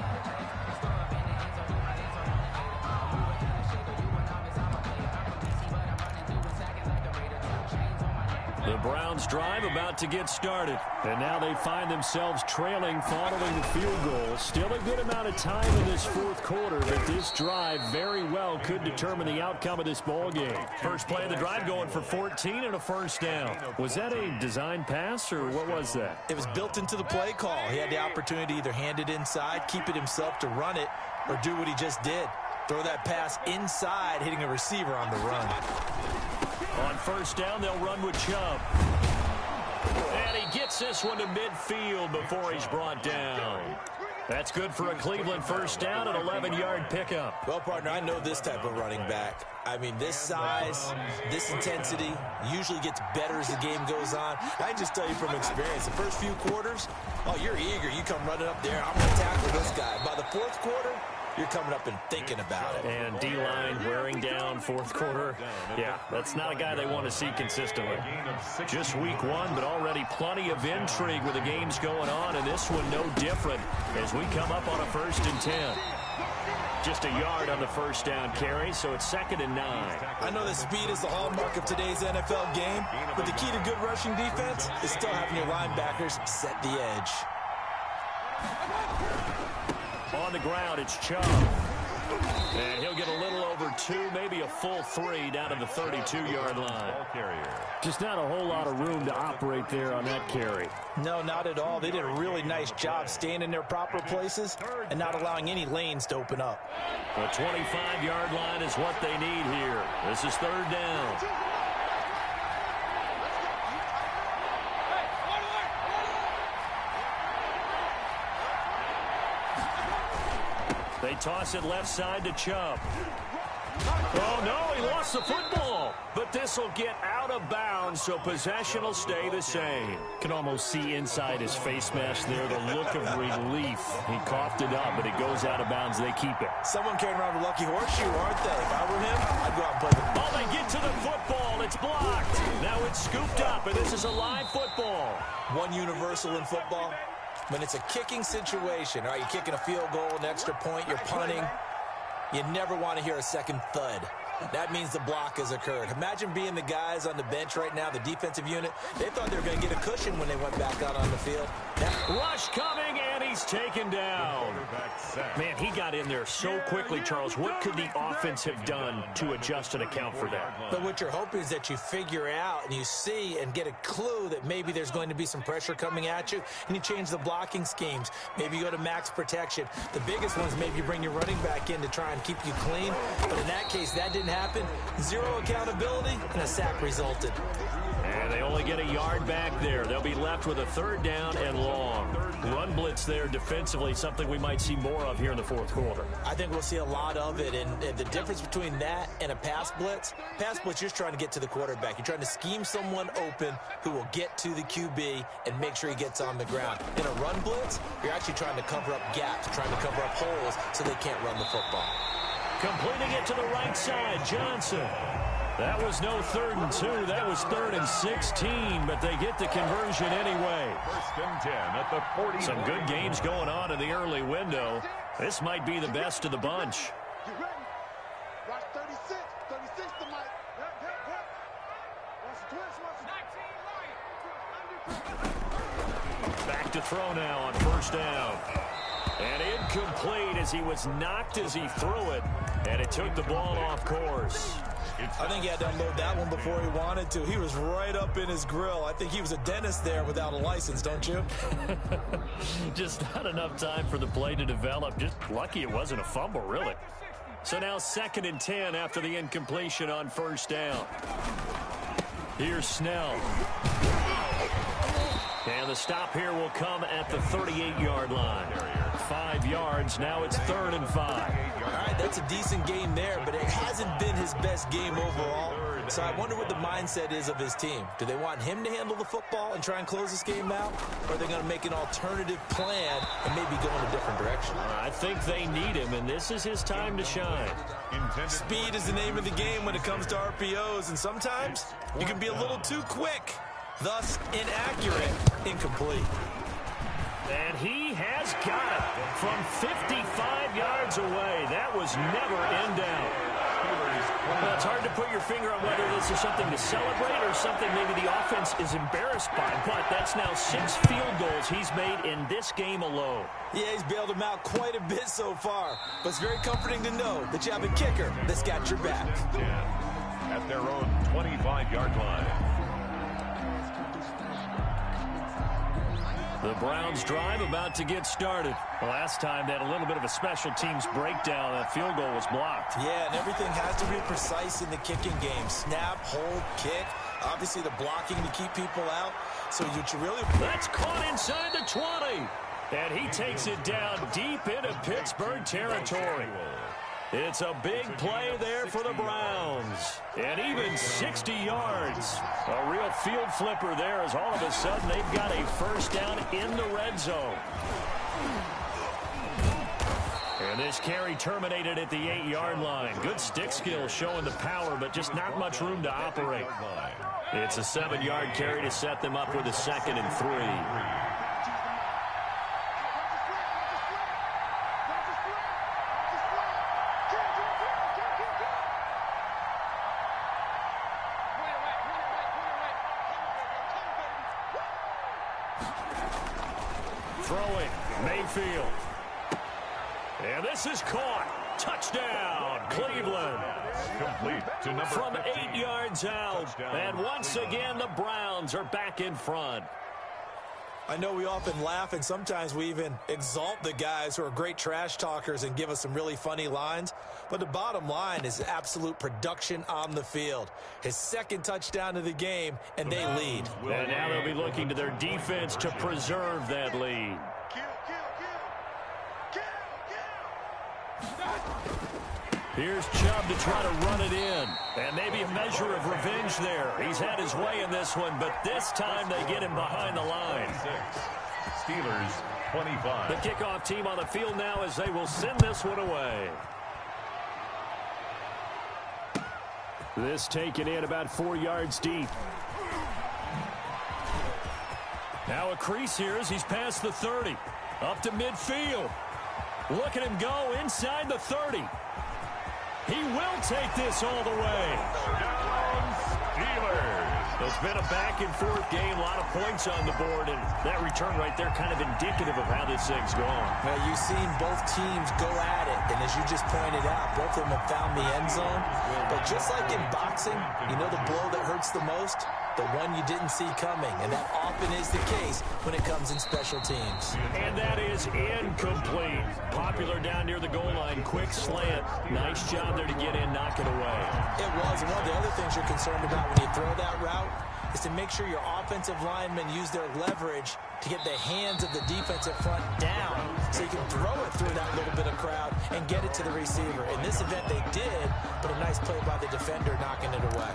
The Browns drive about to get started. And now they find themselves trailing following the field goal. Still a good amount of time in this fourth quarter, but this drive very well could determine the outcome of this ball game. First play of the drive going for 14 and a first down. Was that a design pass or what was that? It was built into the play call. He had the opportunity to either hand it inside, keep it himself to run it, or do what he just did. Throw that pass inside, hitting a receiver on the run. On first down, they'll run with Chubb. And he gets this one to midfield before he's brought down. That's good for a Cleveland first down, an 11-yard pickup. Well, partner, I know this type of running back. I mean, this size, this intensity usually gets better as the game goes on. I can just tell you from experience, the first few quarters, oh, you're eager. You come running up there, I'm going to tackle this guy. By the fourth quarter, you're coming up and thinking about it. And D-line wearing down fourth quarter. Yeah, that's not a guy they want to see consistently. Just week 1, but already plenty of intrigue with the games going on, and this one no different as we come up on a 1st and 10. Just a yard on the first down carry, so it's 2nd and 9. I know that speed is the hallmark of today's NFL game, but the key to good rushing defense is still having your linebackers set the edge. On the ground, it's Chubb. And he'll get a little over 2, maybe a full 3 down to the 32-yard line. Just not a whole lot of room to operate there on that carry. No, not at all. They did a really nice job staying in their proper places and not allowing any lanes to open up. The 25-yard line is what they need here. This is 3rd down. They toss it left side to Chubb. Oh, no, he lost the football. But this will get out of bounds, so possession will stay the same. Can almost see inside his face mask there the look of relief. He coughed it up, but it goes out of bounds. They keep it. Someone carrying around a lucky horseshoe, aren't they? If I were him, I'd go out and play the Oh, they get to the football. It's blocked. Now it's scooped up, and this is a live football. One universal in football. When it's a kicking situation, all right, you're kicking a field goal, an extra point, you're punting, you never want to hear a second thud. That means the block has occurred. Imagine being the guys on the bench right now, the defensive unit. They thought they were going to get a cushion when they went back out on the field. Rush coming, and he's taken down. Man, he got in there so quickly, Charles. What could the offense have done to adjust and account for that? But what you're hoping is that you figure out and you see and get a clue that maybe there's going to be some pressure coming at you, and you change the blocking schemes. Maybe you go to max protection. The biggest one is maybe you bring your running back in to try and keep you clean. But in that case, that didn't happen. Zero accountability, and a sack resulted. And they only get a yard back there. They'll be left with a 3rd down and long. Run blitz there defensively, something we might see more of here in the fourth quarter. I think we'll see a lot of it, and the difference between that and a pass blitz, you're just trying to get to the quarterback. You're trying to scheme someone open who will get to the QB and make sure he gets on the ground. In a run blitz, you're actually trying to cover up gaps, trying to cover up holes so they can't run the football. Completing it to the right side, Johnson. That was no 3rd and 2. That was 3rd and 16, but they get the conversion anyway. 1st and 10 at the 40. Some good games going on in the early window. This might be the best of the bunch. Get ready. Watch 36. 36 to Mike. Watch the twist. Back to throw now on 1st down. And incomplete as he was knocked as he threw it. And it took the ball off course. I think he had to unload that one before he wanted to. He was right up in his grill. I think he was a dentist there without a license, don't you? Just not enough time for the play to develop. Just lucky it wasn't a fumble, really. So now 2nd and 10 after the incompletion on 1st down. Here's Snell. And the stop here will come at the 38-yard line. 5 yards. Now it's 3rd and 5. All right, It's a decent game there, but it hasn't been his best game overall. So I wonder what the mindset is of his team. Do they want him to handle the football and try and close this game out? Or are they going to make an alternative plan and maybe go in a different direction? I think they need him, and this is his time to shine. Speed is the name of the game when it comes to RPOs, and sometimes you can be a little too quick, thus inaccurate, incomplete. And he has got it from 55 yards away. That was never in doubt. Well, it's hard to put your finger on whether this is something to celebrate or something maybe the offense is embarrassed by, but that's now 6 field goals he's made in this game alone. Yeah, he's bailed them out quite a bit so far, but it's very comforting to know that you have a kicker that's got your back. At their own 25-yard line. The Browns drive about to get started. Last time they had a little bit of a special teams breakdown. That field goal was blocked. Yeah, and everything has to be precise in the kicking game. Snap, hold, kick. Obviously the blocking to keep people out. So you really... That's caught inside the 20. And he takes it down deep into Pittsburgh territory. It's a big play there for the Browns. And even 60 yards. A real field flipper there as all of a sudden they've got a first down in the red zone. And this carry terminated at the 8-yard line. Good stick skill showing the power, but just not much room to operate. It's a 7-yard carry to set them up with a 2nd and 3. Throwing, Mayfield. And this is caught. Touchdown, Cleveland. Complete to number From 15. 8 yards out. Touchdown, And once Cleveland. again, the Browns are back in front. I know we often laugh and sometimes we even exalt the guys who are great trash talkers and give us some really funny lines. But the bottom line is absolute production on the field. His 2nd touchdown of the game, and they lead. And now they'll be looking to their defense to preserve that lead. Here's Chubb to try to run it in. And maybe a measure of revenge there. He's had his way in this one, but this time they get him behind the line. Steelers 25. The kickoff team on the field now as they will send this one away. This taken in about 4 yards deep. Now a crease here as he's past the 30. Up to midfield. Look at him go inside the 30. He will take this all the way. Down Steelers. It's been a back-and-forth game, a lot of points on the board, and that return right there kind of indicative of how this thing's going. Well, you've seen both teams go at it, and as you just pointed out, both of them have found the end zone. But just like in boxing, you know the blow that hurts the most? The one you didn't see coming, and that often is the case when it comes in special teams. And that is incomplete. Popular down near the goal line, quick slant. Nice job there to get in, knock it away. It was, and one of the other things you're concerned about when you throw that route is to make sure your offensive linemen use their leverage to get the hands of the defensive front down so you can throw it through that little bit of crowd and get it to the receiver. In this event, they did, but a nice play by the defender knocking it away.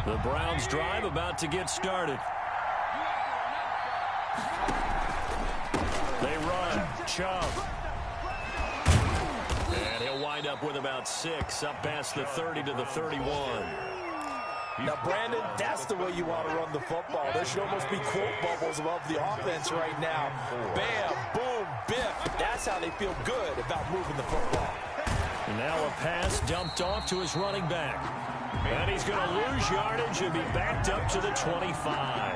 The Browns drive about to get started. They run. Chubb. And he'll wind up with about 6, up past the 30 to the 31. Now, Brandon, that's the way you want to run the football. There should almost be quote bubbles above the offense right now. Bam, boom, biff. That's how they feel good about moving the football. And now a pass dumped off to his running back. And he's going to lose yardage and be backed up to the 25.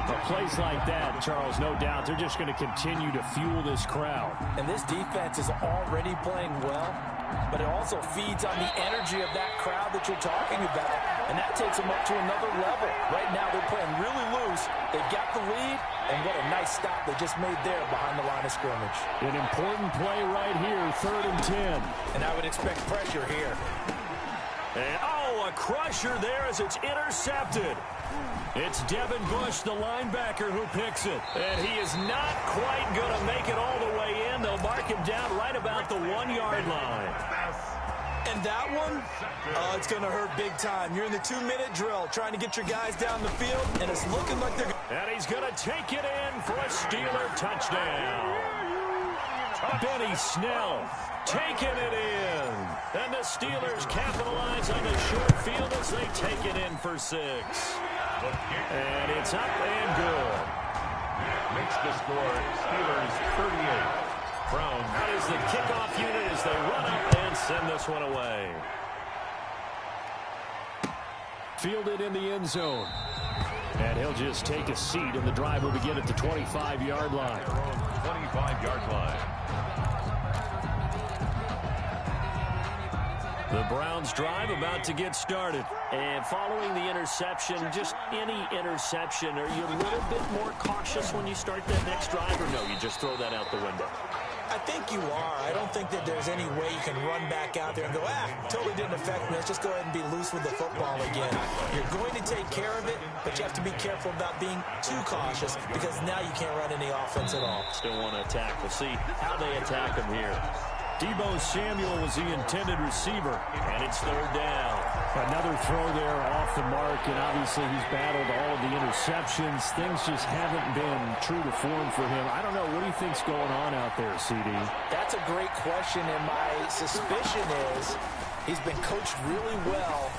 A place like that, Charles, no doubt, they're just going to continue to fuel this crowd. And this defense is already playing well, but it also feeds on the energy of that crowd that you're talking about, and that takes them up to another level. Right now, they're playing really loose. They've got the lead, and what a nice stop they just made there behind the line of scrimmage. An important play right here, 3rd and 10. And I would expect pressure here. And, oh, a a crusher there as it's intercepted. It's Devin Bush, the linebacker, who picks it. And he is not quite going to make it all the way in. They'll mark him down right about the 1-yard line. And that one, it's going to hurt big time. You're in the 2-minute drill trying to get your guys down the field, and it's looking like they're... And he's going to take it in for a Steeler touchdown. Benny Snell taking it in. And the Steelers capitalize on the short field as they take it in for 6. And it's up and good. Makes the score Steelers 38. Browns. That is the kickoff unit as they run up and send this one away. Fielded in the end zone. And he'll just take a seat, and the drive will begin at the 25-yard line. 25-yard line. The Browns drive about to get started. And following the interception, just any interception, are you a little bit more cautious when you start that next drive, or no, you just throw that out the window? I think you are. I don't think that there's any way you can run back out there and go, totally didn't affect me. Let's just go ahead and be loose with the football again. You're going to take care of it, but you have to be careful about being too cautious because now you can't run any offense at all. Still want to attack. We'll see how they attack him here. Deebo Samuel was the intended receiver, and it's 3rd down. Another throw there off the mark, and obviously he's battled all of the interceptions. Things just haven't been true to form for him. I don't know. What do you think's going on out there, CD? That's a great question, and my suspicion is he's been coached really well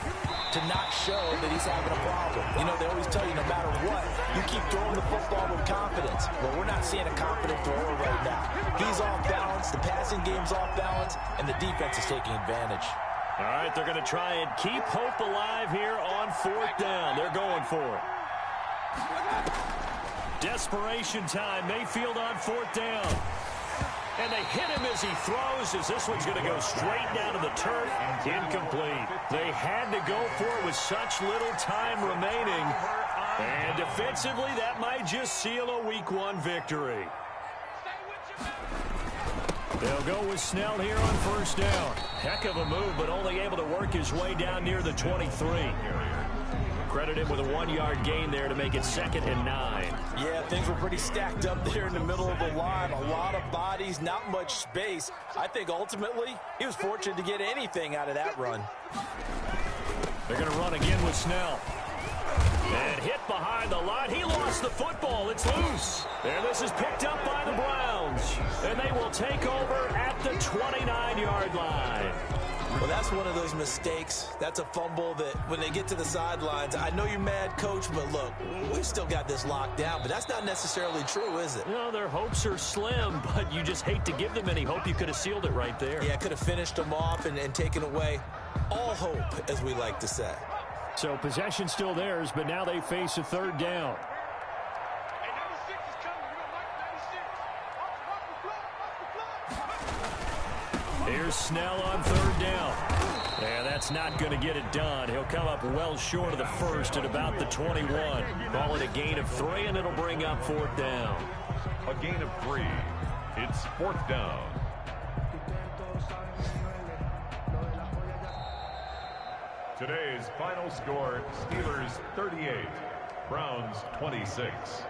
to not show that he's having a problem. You know, they always tell you no matter what, you keep throwing the football with confidence. Well, we're not seeing a confident thrower right now. He's off balance, the passing game's off balance, and the defense is taking advantage. All right, they're going to try and keep hope alive here on 4th down. They're going for it. Desperation time. Mayfield on 4th down. And they hit him as he throws, as this one's going to go straight down to the turf. Incomplete. They had to go for it with such little time remaining. And defensively, that might just seal a Week 1 victory. They'll go with Snell here on 1st down. Heck of a move, but only able to work his way down near the 23. Credit him with a 1-yard gain there to make it 2nd and 9. Yeah, things were pretty stacked up there in the middle of the line. A lot of bodies, not much space. I think ultimately he was fortunate to get anything out of that run. They're going to run again with Snell. And hit behind the line. He lost the football. It's loose. And this is picked up by the Browns. And they will take over at the 29-yard line. Well, that's one of those mistakes. That's a fumble that when they get to the sidelines, I know you're mad, Coach, but look, we've still got this locked down. But that's not necessarily true, is it? No, their hopes are slim, but you just hate to give them any hope. You could have sealed it right there. Yeah, could have finished them off and taken away all hope, as we like to say. So possession still theirs, but now they face a 3rd down. Here's Snell on 3rd down. Yeah, that's not going to get it done. He'll come up well short of the first at about the 21. Call it a gain of 3, and it'll bring up 4th down. A gain of 3. It's 4th down. Today's final score, Steelers 38, Browns 26.